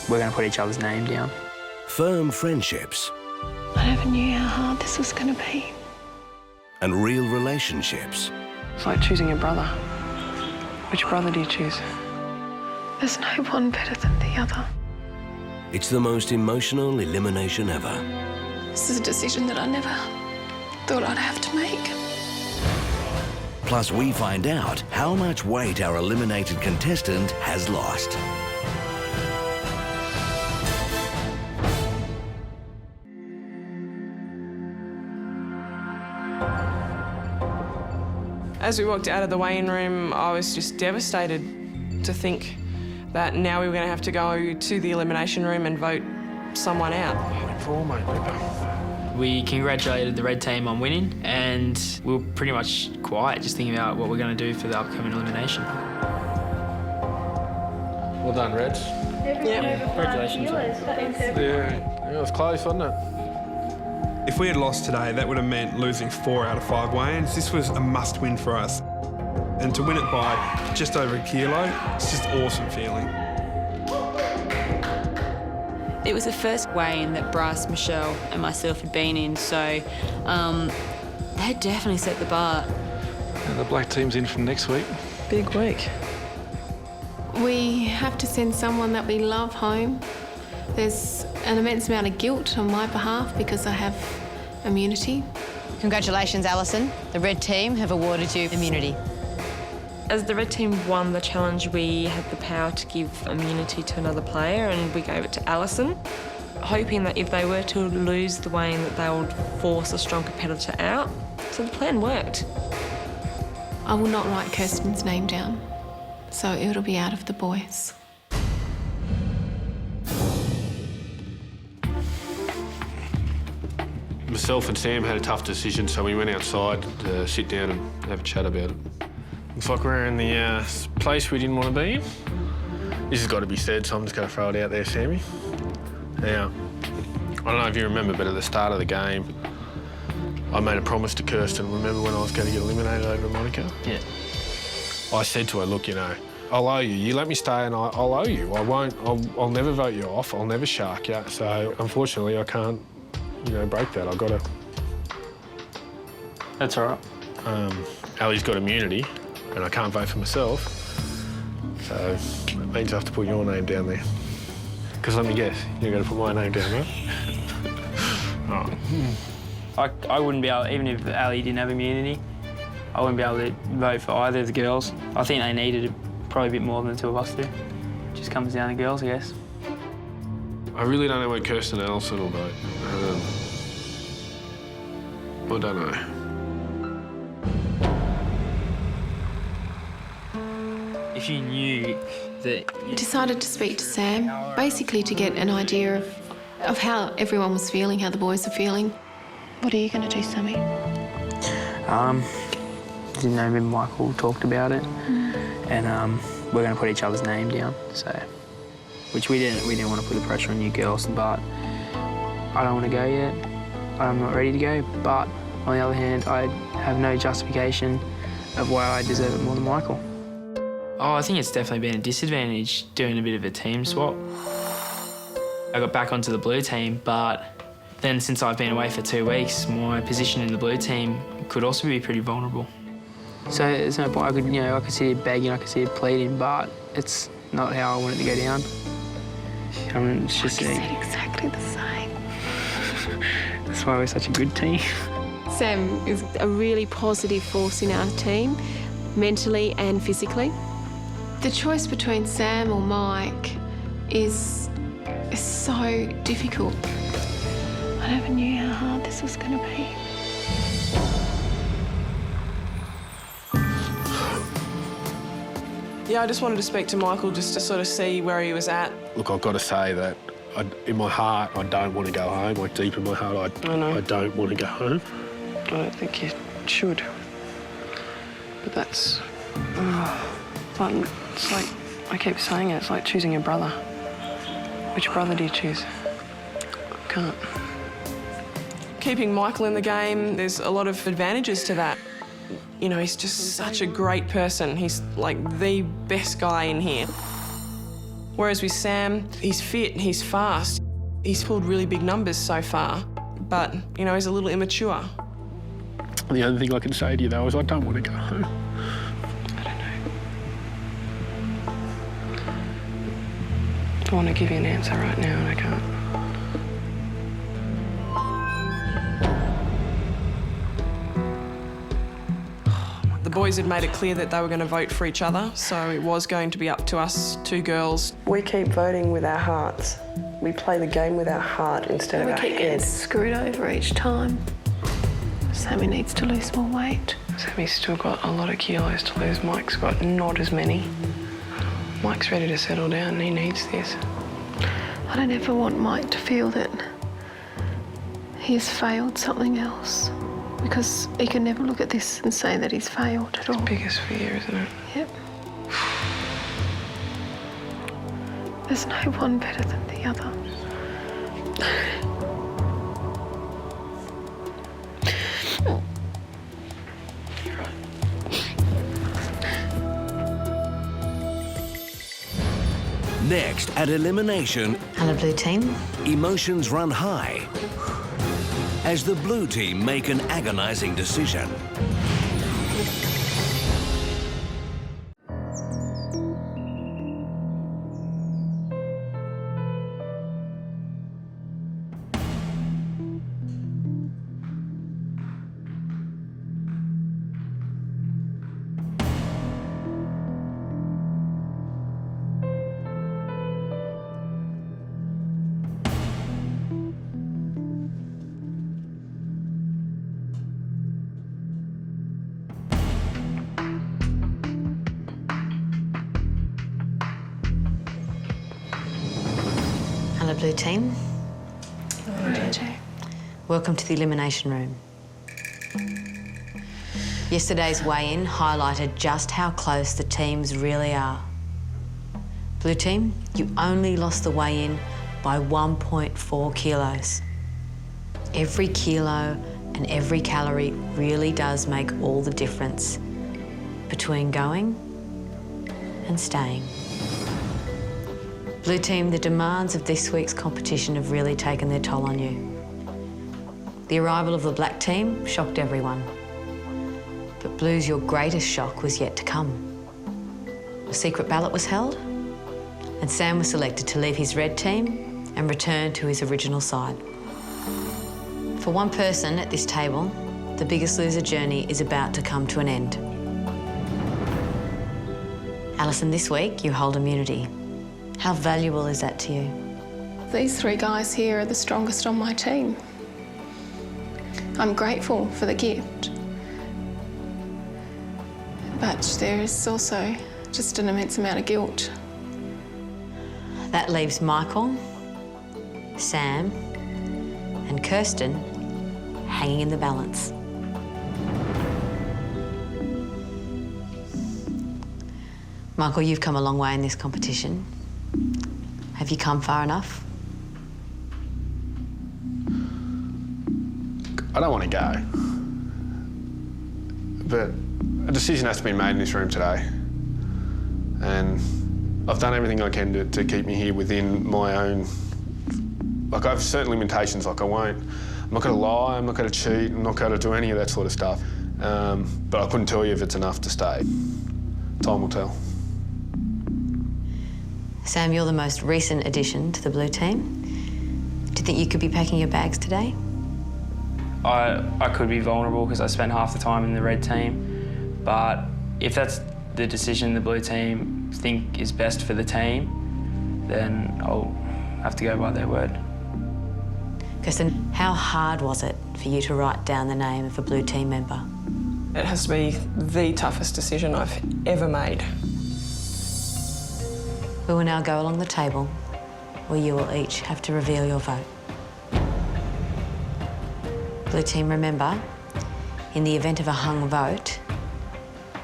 we're going to put each other's name down. Firm friendships. I never knew how hard this was going to be. And real relationships. It's like choosing your brother. Which brother do you choose? There's no one better than the other. It's the most emotional elimination ever. This is a decision that I never thought I'd have to make. Plus, we find out how much weight our eliminated contestant has lost. As we walked out of the weigh-in room, I was just devastated to think that now we were going to have to go to the elimination room and vote someone out. We congratulated the red team on winning, and we were pretty much quiet, just thinking about what we're going to do for the upcoming elimination. Well done, Reds. Yeah. Congratulations. Yeah, it was close, wasn't it? If we had lost today, that would have meant losing 4 out of 5 weigh-ins. This was a must-win for us. And to win it by just over a kilo, it's just an awesome feeling. It was the first weigh-in that Bryce, Michelle and myself had been in, so they definitely set the bar. And the black team's in from next week. Big week. We have to send someone that we love home. There's an immense amount of guilt on my behalf because I have immunity. Congratulations, Alison. The red team have awarded you immunity. As the red team won the challenge, we had the power to give immunity to another player, and we gave it to Alison, hoping that if they were to lose the weigh-in that they would force a strong competitor out. So the plan worked. I will not write Kirsten's name down, so it'll be out of the boys. Myself and Sam had a tough decision, so we went outside to sit down and have a chat about it. Looks like we're in the place we didn't want to be in. This has got to be said, so I'm just going to throw it out there, Sammy. Now, I don't know if you remember, but at the start of the game, I made a promise to Kirsten. Remember when I was going to get eliminated over Monica? Yeah. I said to her, look, you know, I'll owe you. You let me stay and I'll owe you. I won't, I'll never vote you off. I'll never shark you. So, unfortunately, I can't, you know, break that. I've got to... That's all right. Ali's got immunity and I can't vote for myself. So it means I have to put your name down there. Because let me guess, you're going to put my name down, right? Oh. I wouldn't be able, even if Ali didn't have immunity, I wouldn't be able to vote for either of the girls. I think they needed it probably a bit more than the two of us do. It just comes down to girls, I guess. I really don't know where Kirsten and Alison will vote. I don't know. If you knew that... I decided to speak to Sam, basically to get an idea of how everyone was feeling, how the boys are feeling. What are you going to do, Sammy? Didn't know me and Michael talked about it, and we're going to put each other's name down, so... Which we didn't want to put the pressure on you girls, but I don't want to go yet. I'm not ready to go, but on the other hand, I have no justification of why I deserve it more than Michael. Oh, I think it's definitely been a disadvantage doing a bit of a team swap. I got back onto the blue team, but then since I've been away for 2 weeks, my position in the blue team could also be pretty vulnerable. So there's no point. I could sit here begging, I could sit here pleading, but it's not how I want it to go down. I mean, it's just exactly the same. That's why we're such a good team. Sam is a really positive force in our team, mentally and physically. The choice between Sam or Mike is so difficult. I never knew how hard this was going to be. Yeah, I just wanted to speak to Michael just to sort of see where he was at. Look, I've got to say that in my heart, I don't want to go home. Like, deep in my heart, I don't want to go home. I don't think you should. But that's... it's like, I keep saying it, it's like choosing your brother. Which brother do you choose? I can't. Keeping Michael in the game, there's a lot of advantages to that. You know, he's just such a great person. He's like the best guy in here. Whereas with Sam, he's fit, he's fast. He's pulled really big numbers so far, but, you know, he's a little immature. The only thing I can say to you, though, is I don't want to go home. I don't know. I want to give you an answer right now, and I can't. The boys had made it clear that they were going to vote for each other, so it was going to be up to us two girls. We keep voting with our hearts. We play the game with our heart instead of our head. We keep getting screwed over each time. Sammy needs to lose more weight. Sammy's still got a lot of kilos to lose. Mike's got not as many. Mike's ready to settle down and he needs this. I don't ever want Mike to feel that he has failed something else, because he can never look at this and say that he's failed at all. It's biggest fear, isn't it? Yep. There's no one better than the other. Next at elimination, Hello, blue team. emotions run high as the blue team make an agonising decision. Hello, blue team. JJ. Welcome to the elimination room. Yesterday's weigh-in highlighted just how close the teams really are. Blue team, you only lost the weigh-in by 1.4 kilos. Every kilo and every calorie really does make all the difference between going and staying. Blue team, the demands of this week's competition have really taken their toll on you. The arrival of the black team shocked everyone. But Blues, your greatest shock was yet to come. A secret ballot was held, and Sam was selected to leave his red team and return to his original side. For one person at this table, the Biggest Loser journey is about to come to an end. Alison, this week you hold immunity. How valuable is that to you? These three guys here are the strongest on my team. I'm grateful for the gift, but there is also just an immense amount of guilt. That leaves Michael, Sam, and Kirsten hanging in the balance. Michael, you've come a long way in this competition. Have you come far enough? I don't want to go. But a decision has to be made in this room today. And I've done everything I can to keep me here within my own... Like, I have certain limitations, like I'm not going to lie, I'm not going to cheat, I'm not going to do any of that sort of stuff. But I couldn't tell you if it's enough to stay. Time will tell. Sam, you're the most recent addition to the blue team. Do you think you could be packing your bags today? I could be vulnerable because I spent half the time in the red team, but if that's the decision the blue team think is best for the team, then I'll have to go by their word. Kirsten, how hard was it for you to write down the name of a blue team member? It has to be the toughest decision I've ever made. We will now go along the table where you will each have to reveal your vote. Blue team, remember, in the event of a hung vote,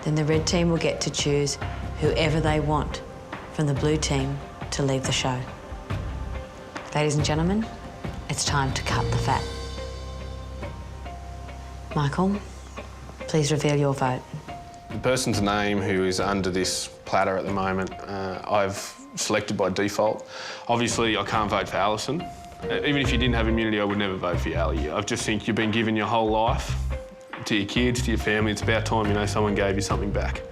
then the red team will get to choose whoever they want from the blue team to leave the show. Ladies and gentlemen, it's time to cut the fat. Michael, please reveal your vote. The person's name who is under this platter at the moment, I've selected by default. Obviously, I can't vote for Alison. Even if you didn't have immunity, I would never vote for you, Ali. I just think you've been given your whole life to your kids, to your family. It's about time, you know, someone gave you something back.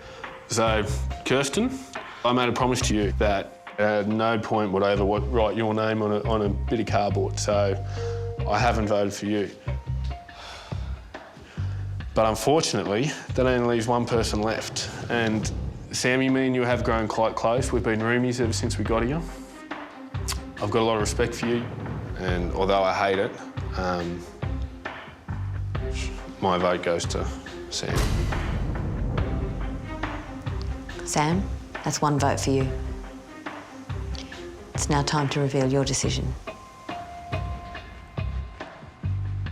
So, Kirsten, I made a promise to you that at no point would I ever write your name on a bit of cardboard, so I haven't voted for you. But unfortunately, that only leaves one person left. And Sammy, me and you have grown quite close. We've been roomies ever since we got here. I've got a lot of respect for you, and although I hate it, my vote goes to Sam. Sam, that's one vote for you. It's now time to reveal your decision.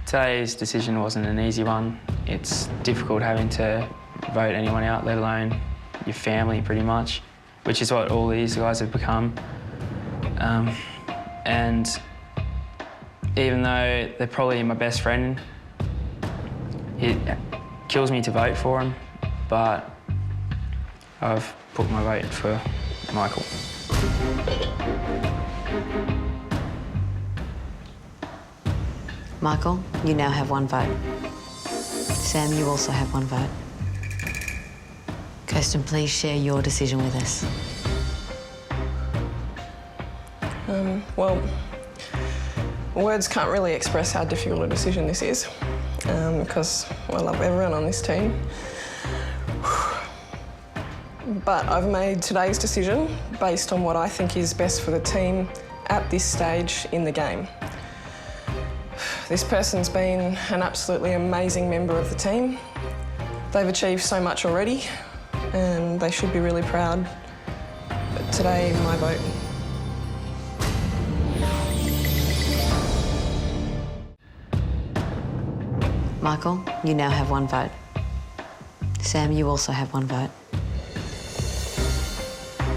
Today's decision wasn't an easy one. It's difficult having to vote anyone out, let alone your family, pretty much, which is what all these guys have become. And even though they're probably my best friend, it kills me to vote for him, but I've put my vote for Michael. Michael, you now have one vote. Sam, you also have one vote. Kirsten, please share your decision with us. Well, words can't really express how difficult a decision this is, because I love everyone on this team. But I've made today's decision based on what I think is best for the team at this stage in the game. This person's been an absolutely amazing member of the team. They've achieved so much already, and they should be really proud. But today, my vote. Michael, you now have one vote. Sam, you also have one vote.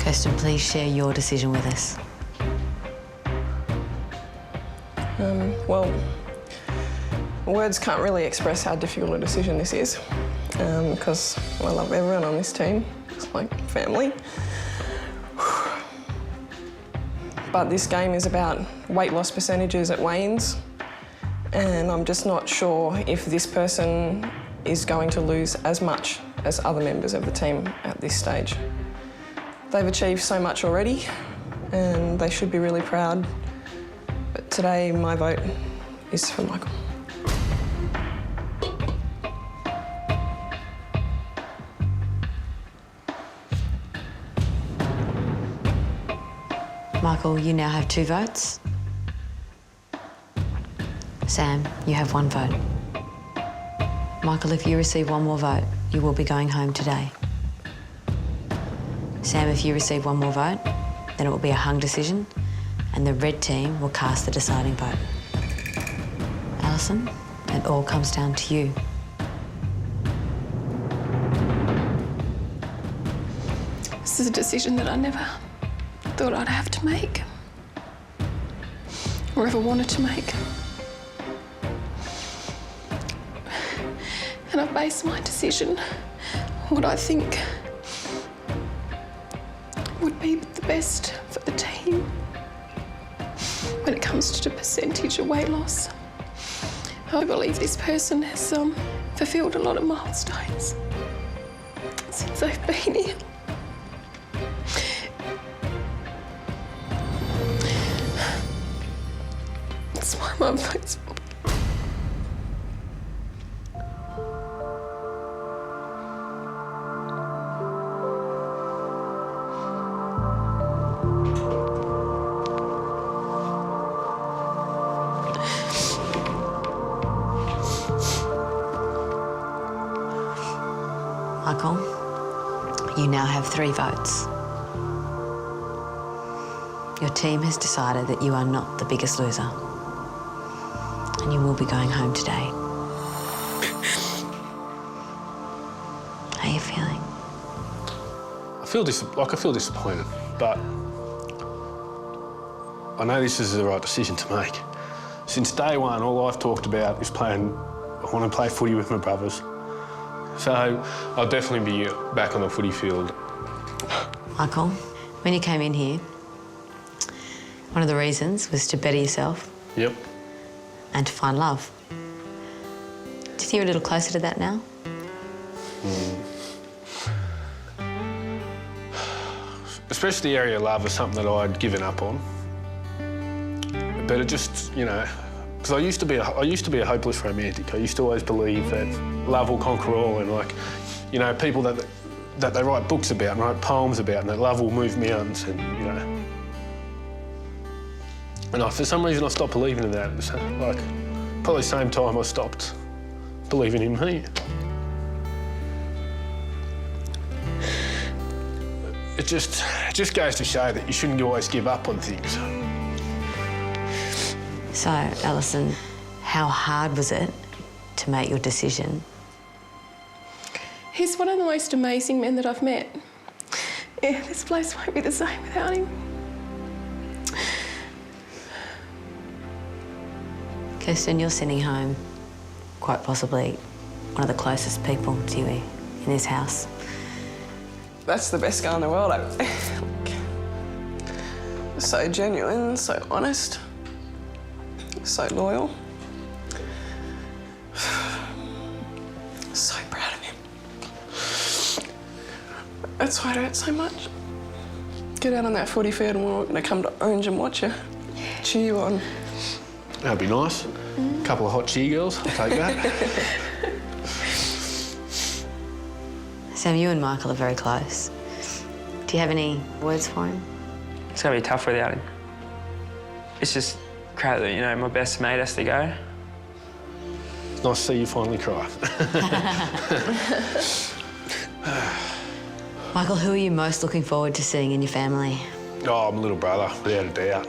Kirsten, please share your decision with us. Well, words can't really express how difficult a decision this is, because I love everyone on this team. It's like family. But this game is about weight loss percentages at weigh-ins, and I'm just not sure if this person is going to lose as much as other members of the team at this stage. They've achieved so much already, and they should be really proud. But today, my vote is for Michael. Michael, you now have two votes. Sam, you have one vote. Michael, if you receive one more vote, you will be going home today. Sam, if you receive one more vote, then it will be a hung decision, and the red team will cast the deciding vote. Alison, it all comes down to you. This is a decision that I never thought I'd have to make, or ever wanted to make. And I've based my decision on what I think would be the best for the team when it comes to the percentage of weight loss. I believe this person has fulfilled a lot of milestones since they've been here. That's why my vote's for. Michael, you now have 3 votes. Your team has decided that you are not the biggest loser, and you will be going home today. How are you feeling? I feel disappointed, but I know this is the right decision to make. Since day one, all I've talked about is I want to play footy with my brothers. So I'll definitely be back on the footy field. Michael, when you came in here, One of the reasons was to better yourself Yep. and to find love. Do you think you're a little closer to that now? Especially the area of love is something that I'd given up on. But it just, you know, because I used to be a hopeless romantic. I used to always believe that love will conquer all, and like, you know, people that they write books about and write poems about, and that love will move mountains, and you know. And for some reason I stopped believing in that. It's like, probably the same time I stopped believing in me. It just goes to show that you shouldn't always give up on things. So, Alison, how hard was it to make your decision? He's one of the most amazing men that I've met. Yeah, this place won't be the same without him. Kirsten, you're sending home quite possibly one of the closest people to you in this house. That's the best guy in the world. So genuine, so honest, so loyal. So proud of him. That's why it hurts so much. Get out on that footy field and we're going to come to Orange and watch you. Cheer you on. That'd be nice. A couple of hot cheer girls, I'll take that. Sam, you and Michael are very close. Do you have any words for him? It's going to be tough without him. It's just crap that, you know, my best mate has to go. It's nice to see you finally cry. Michael, who are you most looking forward to seeing in your family? Oh, my little brother, without a doubt.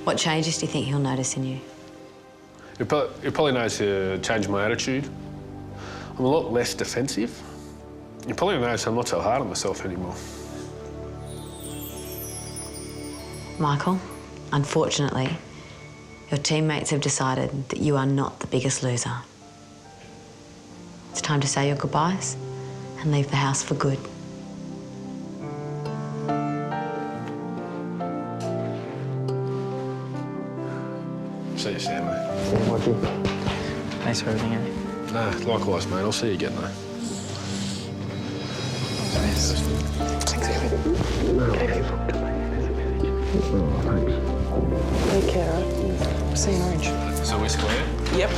What changes do you think he'll notice in you? He'll probably notice a change in my attitude. I'm a lot less defensive. You probably notice I'm not so hard on myself anymore. Michael, unfortunately, your teammates have decided that you are not the biggest loser. It's time to say your goodbyes and leave the house for good. See you, Sam, mate. Thanks for everything, eh? No, likewise, mate. I'll see you again, though. Thanks, everything. Take care, right? See you in Orange. So we're square? Yep.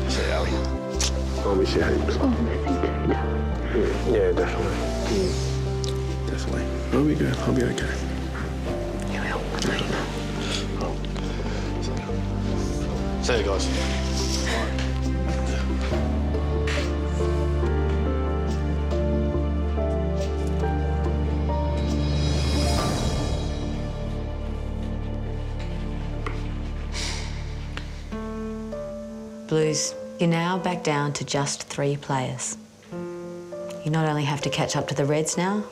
See you, Ali. I'll miss you heaps. Yeah, definitely. Definitely. I'll be good. I'll be okay. You will. See you, guys. Blues, you're now back down to just 3 players. You not only have to catch up to the Reds now,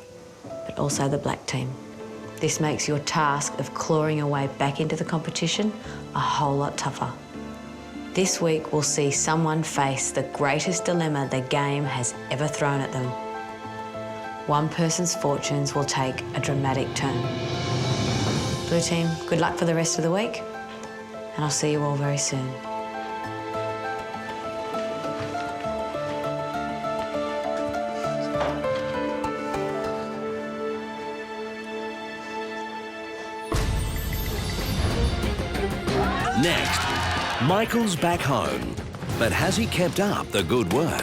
but also the black team. This makes your task of clawing your way back into the competition a whole lot tougher. This week, we'll see someone face the greatest dilemma the game has ever thrown at them. One person's fortunes will take a dramatic turn. Blue team, good luck for the rest of the week, and I'll see you all very soon. Next, Michael's back home, but has he kept up the good work?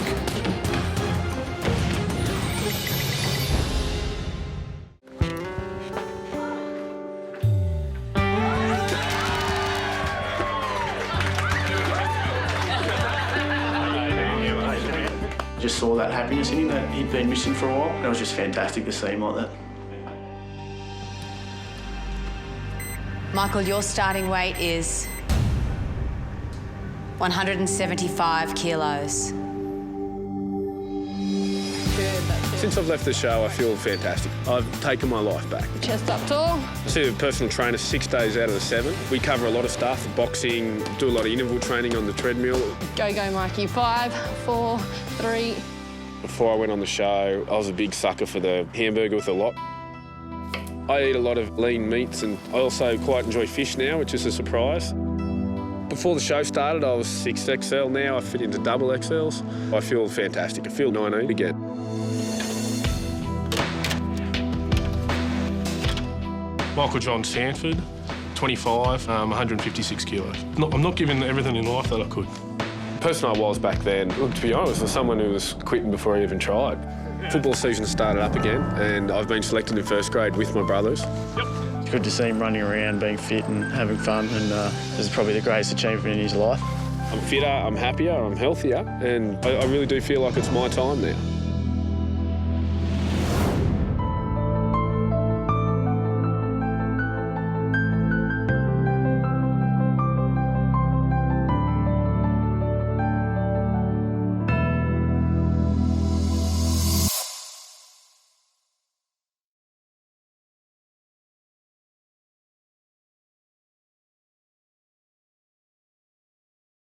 Just saw that happiness in him that he'd been missing for a while, and it was just fantastic to see him like that. Michael, your starting weight is 175 kilos. Since I've left the show, I feel fantastic. I've taken my life back. Chest up tall. I see a personal trainer 6 days out of the 7. We cover a lot of stuff, boxing, do a lot of interval training on the treadmill. Go, Mikey. 5, 4, 3. Before I went on the show, I was a big sucker for the hamburger with a lot. I eat a lot of lean meats and I also quite enjoy fish now, which is a surprise. Before the show started, I was 6XL. Now I fit into double XLs. I feel fantastic. I feel 19 again. Michael John Sanford, 25, 156 kilos. I'm not giving everything in life that I could. The person I was back then, look, to be honest, was someone who was quitting before I even tried. Football season started up again and I've been selected in first grade with my brothers. It's good to see him running around, being fit and having fun, and this is probably the greatest achievement in his life. I'm fitter, I'm happier, I'm healthier, and I really do feel like it's my time now.